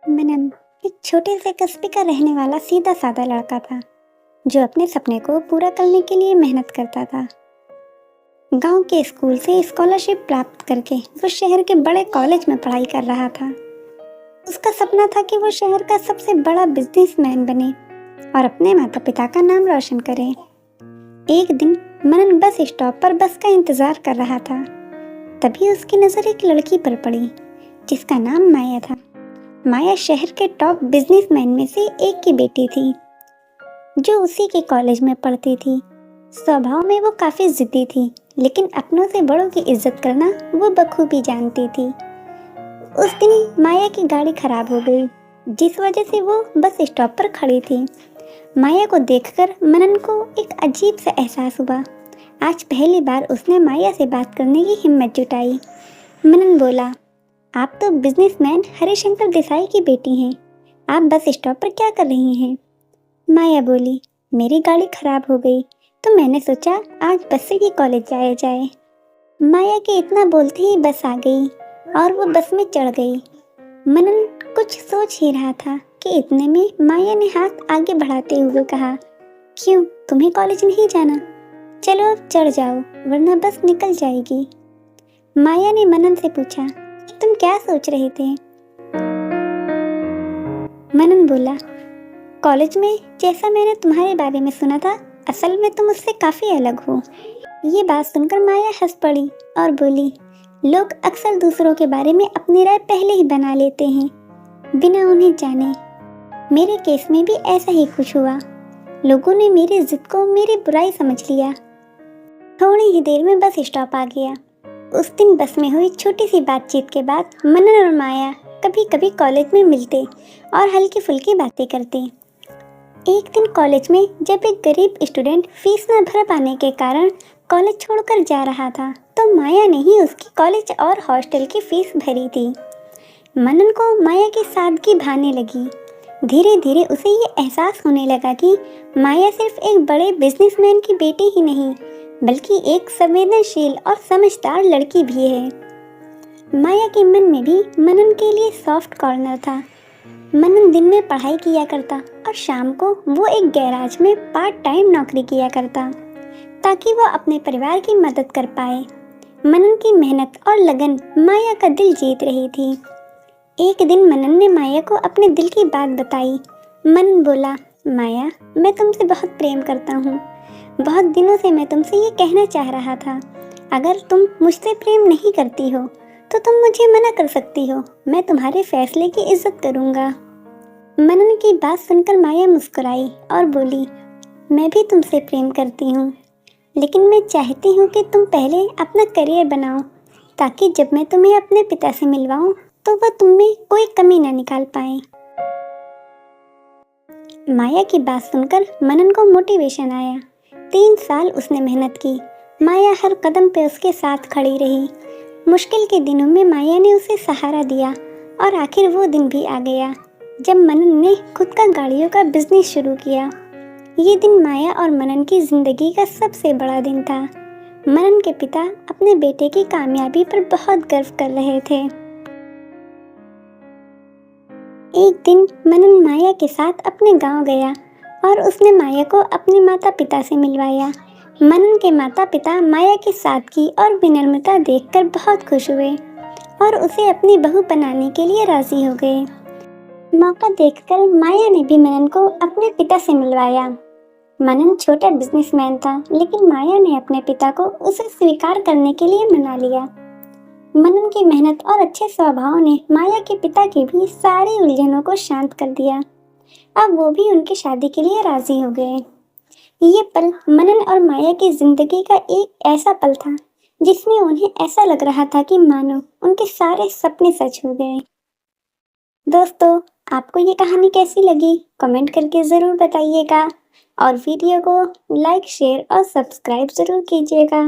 मनन एक छोटे से कस्बे का रहने वाला सीधा साधा लड़का था जो अपने सपने को पूरा करने के लिए मेहनत करता था। गांव के स्कूल से स्कॉलरशिप प्राप्त करके वो शहर के बड़े कॉलेज में पढ़ाई कर रहा था। उसका सपना था कि वो शहर का सबसे बड़ा बिजनेसमैन बने और अपने माता पिता का नाम रोशन करे। एक दिन मनन बस स्टॉप पर बस का इंतजार कर रहा था। तभी उसकी नजर एक लड़की पर पड़ी जिसका नाम माया था। माया शहर के टॉप बिजनेसमैन में से एक की बेटी थी जो उसी के कॉलेज में पढ़ती थी। स्वभाव में वो काफी जिद्दी थी, लेकिन अपनों से बड़ों की इज्जत करना वो बखूबी जानती थी। उस दिन माया की गाड़ी खराब हो गई, जिस वजह से वो बस स्टॉप पर खड़ी थी। माया को देखकर मनन को एक अजीब सा एहसास हुआ। आज पहली बार उसने माया से बात करने की हिम्मत जुटाई। मनन बोला, आप तो बिजनेसमैन हरिशंकर देसाई की बेटी हैं। आप बस स्टॉप पर क्या कर रही हैं? माया बोली, मेरी गाड़ी खराब हो गई तो मैंने सोचा आज बस से ही कॉलेज जाया जाए। माया के इतना बोलते ही बस आ गई और वो बस में चढ़ गई। मनन कुछ सोच ही रहा था कि इतने में माया ने हाथ आगे बढ़ाते हुए कहा, क्यों, तुम्हें कॉलेज नहीं जाना? चलो अब चढ़ जाओ वरना बस निकल जाएगी। माया ने मनन से पूछा, तुम क्या सोच रहे थे? मनन बोला, कॉलेज में जैसा मैंने तुम्हारे बारे में सुना था, असल में तुम उससे काफी अलग हो। ये बात सुनकर माया हंस पड़ी और बोली, लोग अक्सर दूसरों के बारे में अपनी राय पहले ही बना लेते हैं बिना उन्हें जाने। मेरे केस में भी ऐसा ही कुछ हुआ। लोगों ने मेरी जिद को मेरी बुराई समझ लिया। थोड़ी ही देर में बस स्टॉप आ गया। उस दिन बस में हुई छोटी सी बातचीत के बाद मनन और माया कभी कभी कॉलेज में मिलते और हल्की फुल्की बातें करते। एक दिन कॉलेज में जब एक गरीब स्टूडेंट फीस न भर पाने के कारण कॉलेज छोड़कर जा रहा था, तो माया ने ही उसकी कॉलेज और हॉस्टल की फीस भरी थी। मनन को माया की सादगी भाने लगी। धीरे धीरे उसे ये एहसास होने लगा कि माया सिर्फ एक बड़े बिजनेसमैन की बेटी ही नहीं, बल्कि एक संवेदनशील और समझदार लड़की भी है। माया के मन में भी मनन के लिए सॉफ्ट कॉर्नर था। मनन दिन में पढ़ाई किया करता और शाम को वो एक गैराज में पार्ट टाइम नौकरी किया करता ताकि वो अपने परिवार की मदद कर पाए। मनन की मेहनत और लगन माया का दिल जीत रही थी। एक दिन मनन ने माया को अपने दिल की बात बताई। मनन बोला, माया, मैं तुमसे बहुत प्रेम करता हूँ। बहुत दिनों से मैं तुमसे ये कहना चाह रहा था। अगर तुम मुझसे प्रेम नहीं करती हो तो तुम मुझे मना कर सकती हो। मैं तुम्हारे फैसले की इज्जत करूँगा। मनन की बात सुनकर माया मुस्कुराई और बोली, मैं भी तुमसे प्रेम करती हूँ, लेकिन मैं चाहती हूँ कि तुम पहले अपना करियर बनाओ ताकि जब मैं तुम्हें अपने पिता से मिलवाऊँ तो वह तुम में कोई कमी न निकाल पाए। माया की बात सुनकर मनन को मोटिवेशन आया। 3 साल उसने मेहनत की। माया हर कदम पे उसके साथ खड़ी रही। मुश्किल के दिनों में माया ने उसे सहारा दिया और आखिर वो दिन भी आ गया जब मनन ने खुद का गाड़ियों का बिजनेस शुरू किया। ये दिन माया और मनन की जिंदगी का सबसे बड़ा दिन था। मनन के पिता अपने बेटे की कामयाबी पर बहुत गर्व कर रहे थे। एक दिन मनन माया के साथ अपने गांव गया और उसने माया को अपने माता पिता से मिलवाया। मनन के माता पिता माया की सादगी और विनम्रता देखकर बहुत खुश हुए और उसे अपनी बहू बनाने के लिए राजी हो गए। मौका देखकर माया ने भी मनन को अपने पिता से मिलवाया। मनन छोटा बिजनेसमैन था, लेकिन माया ने अपने पिता को उसे स्वीकार करने के लिए मना लिया। मनन की मेहनत और अच्छे स्वभाव ने माया के पिता की भी सारी उलझनों को शांत कर दिया। अब वो भी उनकी शादी के लिए राजी हो गए। ये पल मनन और माया की जिंदगी का एक ऐसा पल था जिसमें उन्हें ऐसा लग रहा था कि मानो उनके सारे सपने सच हो गए। दोस्तों, आपको ये कहानी कैसी लगी? कमेंट करके ज़रूर बताइएगा और वीडियो को लाइक, शेयर और सब्सक्राइब ज़रूर कीजिएगा।